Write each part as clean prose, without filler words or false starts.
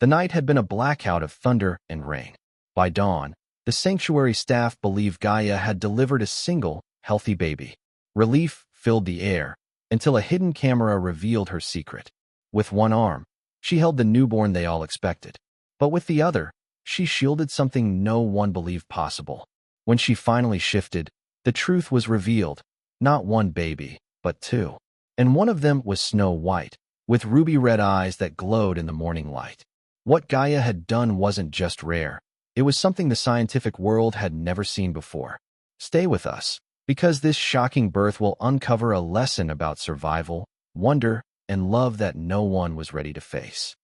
The night had been a blackout of thunder and rain. By dawn, the sanctuary staff believed Gaia had delivered a single, healthy baby. Relief filled the air until a hidden camera revealed her secret. With one arm, she held the newborn they all expected. But with the other, she shielded something no one believed possible. When she finally shifted, the truth was revealed. Not one baby, but two. And one of them was Snow White, with ruby-red eyes that glowed in the morning light. What Gaia had done wasn't just rare. It was something the scientific world had never seen before. Stay with us, because this shocking birth will uncover a lesson about survival, wonder, and love that no one was ready to face.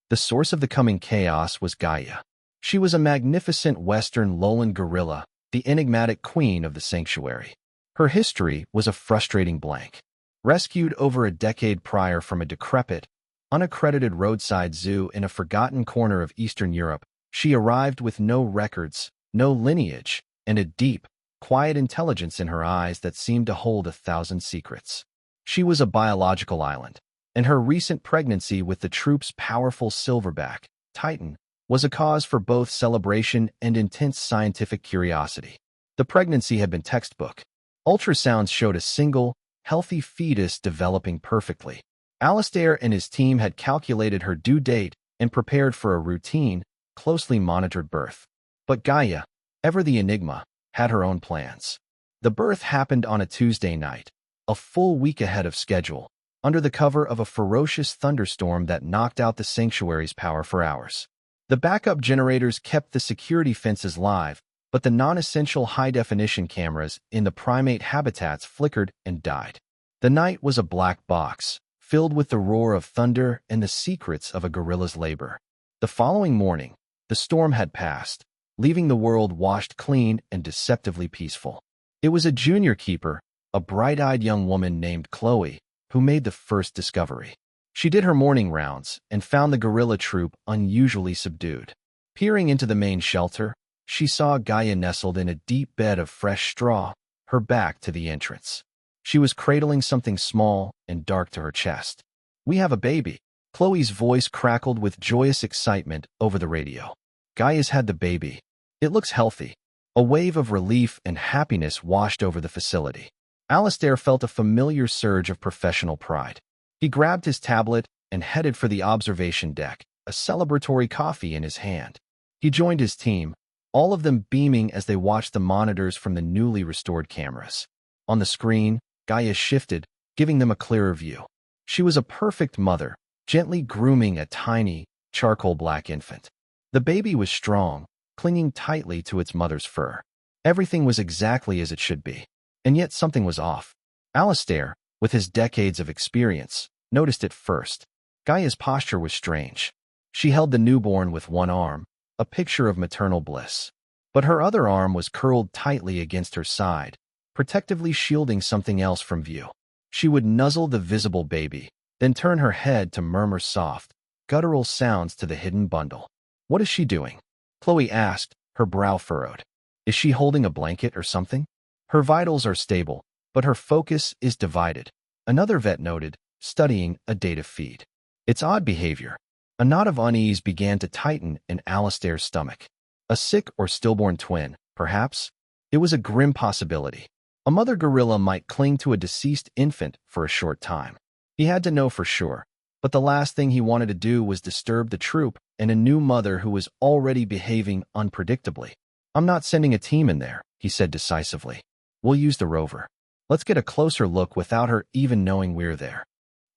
The source of the coming chaos was Gaia. She was a magnificent western lowland gorilla, the enigmatic queen of the sanctuary. Her history was a frustrating blank. Rescued over a decade prior from a decrepit, unaccredited roadside zoo in a forgotten corner of Eastern Europe, she arrived with no records, no lineage, and a deep, quiet intelligence in her eyes that seemed to hold 1,000 secrets. She was a biological island, and her recent pregnancy with the troop's powerful silverback, Titan, was a cause for both celebration and intense scientific curiosity. The pregnancy had been textbook. Ultrasounds showed a single, healthy fetus developing perfectly. Alistair and his team had calculated her due date and prepared for a routine, closely monitored birth. But Gaia, ever the enigma, had her own plans. The birth happened on a Tuesday night, a full week ahead of schedule, under the cover of a ferocious thunderstorm that knocked out the sanctuary's power for hours. The backup generators kept the security fences live, but the non-essential high-definition cameras in the primate habitats flickered and died. The night was a black box, filled with the roar of thunder and the secrets of a gorilla's labor. The following morning, the storm had passed, leaving the world washed clean and deceptively peaceful. It was a junior keeper, a bright-eyed young woman named Chloe, who made the first discovery. She did her morning rounds and found the gorilla troop unusually subdued. Peering into the main shelter, she saw Gaia nestled in a deep bed of fresh straw, her back to the entrance. She was cradling something small and dark to her chest. "We have a baby." Chloe's voice crackled with joyous excitement over the radio. "Gaia's had the baby. It looks healthy." A wave of relief and happiness washed over the facility. Alistair felt a familiar surge of professional pride. He grabbed his tablet and headed for the observation deck, a celebratory coffee in his hand. He joined his team, all of them beaming as they watched the monitors from the newly restored cameras. On the screen, Gaia shifted, giving them a clearer view. She was a perfect mother, gently grooming a tiny, charcoal black infant. The baby was strong, clinging tightly to its mother's fur. Everything was exactly as it should be. And yet something was off. Alistair, with his decades of experience, noticed it first. Gaia's posture was strange. She held the newborn with one arm, a picture of maternal bliss. But her other arm was curled tightly against her side, protectively shielding something else from view. She would nuzzle the visible baby, then turn her head to murmur soft, guttural sounds to the hidden bundle. "What is she doing?" Chloe asked, her brow furrowed. "Is she holding a blanket or something?" "Her vitals are stable, but her focus is divided," another vet noted, studying a data feed. "It's odd behavior." A knot of unease began to tighten in Alistair's stomach. A sick or stillborn twin, perhaps? It was a grim possibility. A mother gorilla might cling to a deceased infant for a short time. He had to know for sure, but the last thing he wanted to do was disturb the troop and a new mother who was already behaving unpredictably. "I'm not sending a team in there," he said decisively. "We'll use the rover. Let's get a closer look without her even knowing we're there."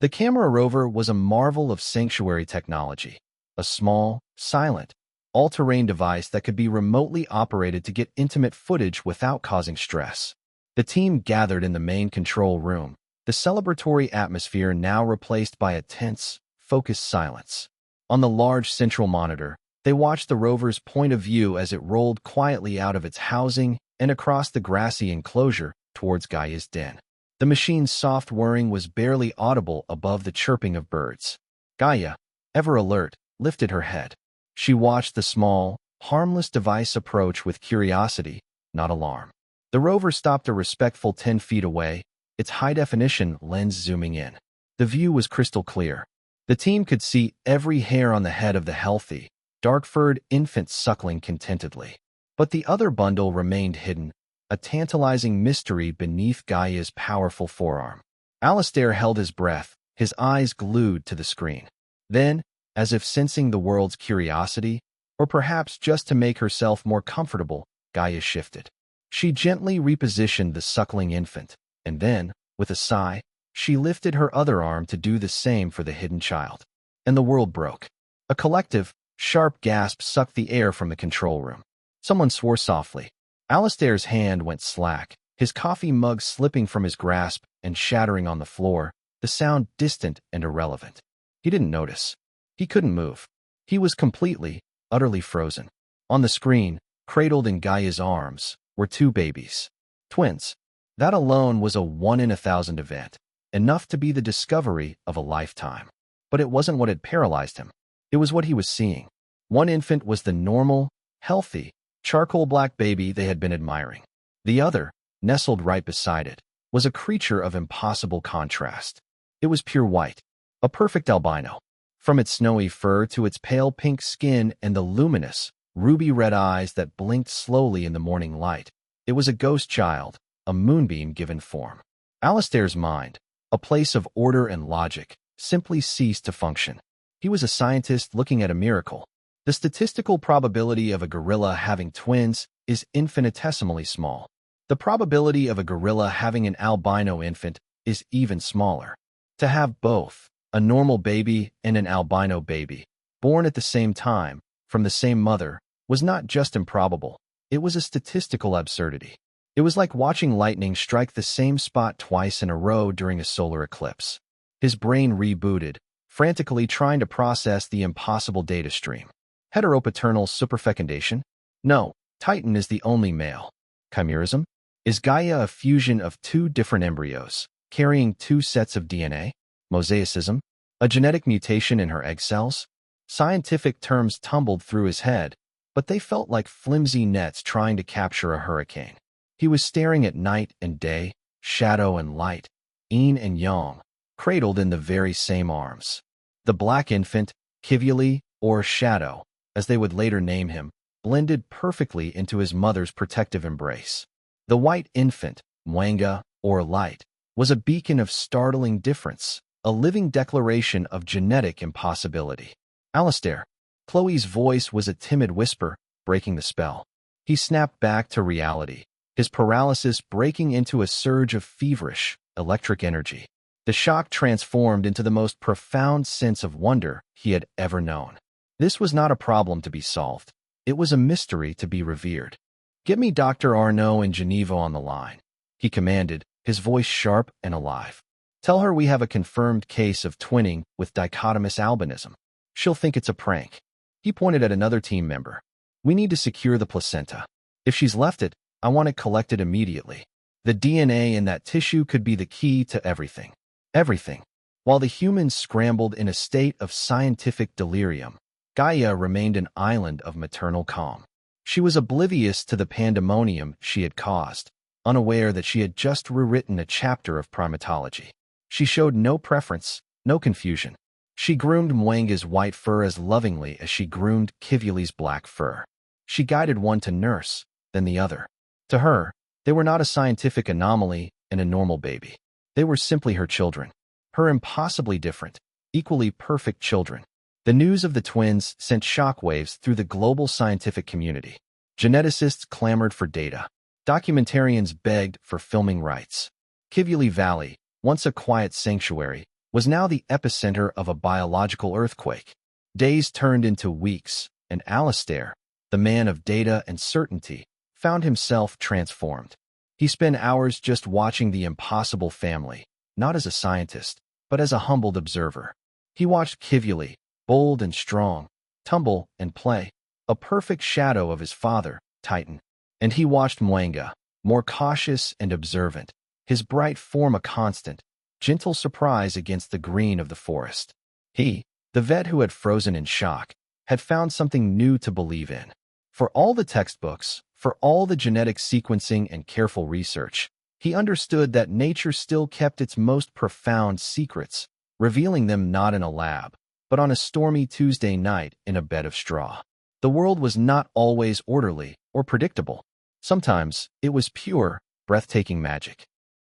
The camera rover was a marvel of sanctuary technology, a small, silent, all-terrain device that could be remotely operated to get intimate footage without causing stress. The team gathered in the main control room, the celebratory atmosphere now replaced by a tense, focused silence. On the large central monitor, they watched the rover's point of view as it rolled quietly out of its housing and across the grassy enclosure towards Gaia's den. The machine's soft whirring was barely audible above the chirping of birds. Gaia, ever alert, lifted her head. She watched the small, harmless device approach with curiosity, not alarm. The rover stopped a respectful 10 feet away, its high-definition lens zooming in. The view was crystal clear. The team could see every hair on the head of the healthy, dark-furred infant suckling contentedly. But the other bundle remained hidden, a tantalizing mystery beneath Gaia's powerful forearm. Alistair held his breath, his eyes glued to the screen. Then, as if sensing the world's curiosity, or perhaps just to make herself more comfortable, Gaia shifted. She gently repositioned the suckling infant, and then, with a sigh, she lifted her other arm to do the same for the hidden child. And the world broke. A collective, sharp gasp sucked the air from the control room. Someone swore softly. Alistair's hand went slack, his coffee mug slipping from his grasp and shattering on the floor, the sound distant and irrelevant. He didn't notice. He couldn't move. He was completely, utterly frozen. On the screen, cradled in Gaia's arms, were two babies. Twins. That alone was a 1 in 1,000 event, enough to be the discovery of a lifetime. But it wasn't what had paralyzed him. It was what he was seeing. One infant was the normal, healthy, charcoal black baby they had been admiring. The other, nestled right beside it, was a creature of impossible contrast. It was pure white, a perfect albino. From its snowy fur to its pale pink skin and the luminous, ruby-red eyes that blinked slowly in the morning light, it was a ghost child, a moonbeam given form. Alistair's mind, a place of order and logic, simply ceased to function. He was a scientist looking at a miracle. The statistical probability of a gorilla having twins is infinitesimally small. The probability of a gorilla having an albino infant is even smaller. To have both, a normal baby and an albino baby, born at the same time, from the same mother, was not just improbable, it was a statistical absurdity. It was like watching lightning strike the same spot twice in a row during a solar eclipse. His brain rebooted, frantically trying to process the impossible data stream. Heteropaternal superfecundation? No, Titan is the only male. Chimerism? Is Gaia a fusion of two different embryos, carrying two sets of DNA? Mosaicism? A genetic mutation in her egg cells? Scientific terms tumbled through his head, but they felt like flimsy nets trying to capture a hurricane. He was staring at night and day, shadow and light, yin and yang, cradled in the very same arms. The black infant, Kivuli, or Shadow, as they would later name him, blended perfectly into his mother's protective embrace. The white infant, Mwanga, or Light, was a beacon of startling difference, a living declaration of genetic impossibility. Alistair. Chloe's voice was a timid whisper, breaking the spell. He snapped back to reality, his paralysis breaking into a surge of feverish, electric energy. The shock transformed into the most profound sense of wonder he had ever known. This was not a problem to be solved. It was a mystery to be revered. "Get me Dr. Arnaud in Geneva on the line," he commanded, his voice sharp and alive. "Tell her we have a confirmed case of twinning with dichotomous albinism. She'll think it's a prank." He pointed at another team member. "We need to secure the placenta. If she's left it, I want it collected immediately. The DNA in that tissue could be the key to everything." Everything. While the humans scrambled in a state of scientific delirium, Gaia remained an island of maternal calm. She was oblivious to the pandemonium she had caused, unaware that she had just rewritten a chapter of primatology. She showed no preference, no confusion. She groomed Mwanga's white fur as lovingly as she groomed Kivuli's black fur. She guided one to nurse, then the other. To her, they were not a scientific anomaly and a normal baby. They were simply her children. Her impossibly different, equally perfect children. The news of the twins sent shockwaves through the global scientific community. Geneticists clamored for data. Documentarians begged for filming rights. Kivuli Valley, once a quiet sanctuary, was now the epicenter of a biological earthquake. Days turned into weeks, and Alistair, the man of data and certainty, found himself transformed. He spent hours just watching the impossible family, not as a scientist, but as a humbled observer. He watched Kivuli, bold and strong, tumble and play, a perfect shadow of his father, Titan. And he watched Mwanga, more cautious and observant, his bright form a constant, gentle surprise against the green of the forest. He, the vet who had frozen in shock, had found something new to believe in. For all the textbooks, for all the genetic sequencing and careful research, he understood that nature still kept its most profound secrets, revealing them not in a lab, but on a stormy Tuesday night in a bed of straw. The world was not always orderly or predictable. Sometimes it was pure, breathtaking magic.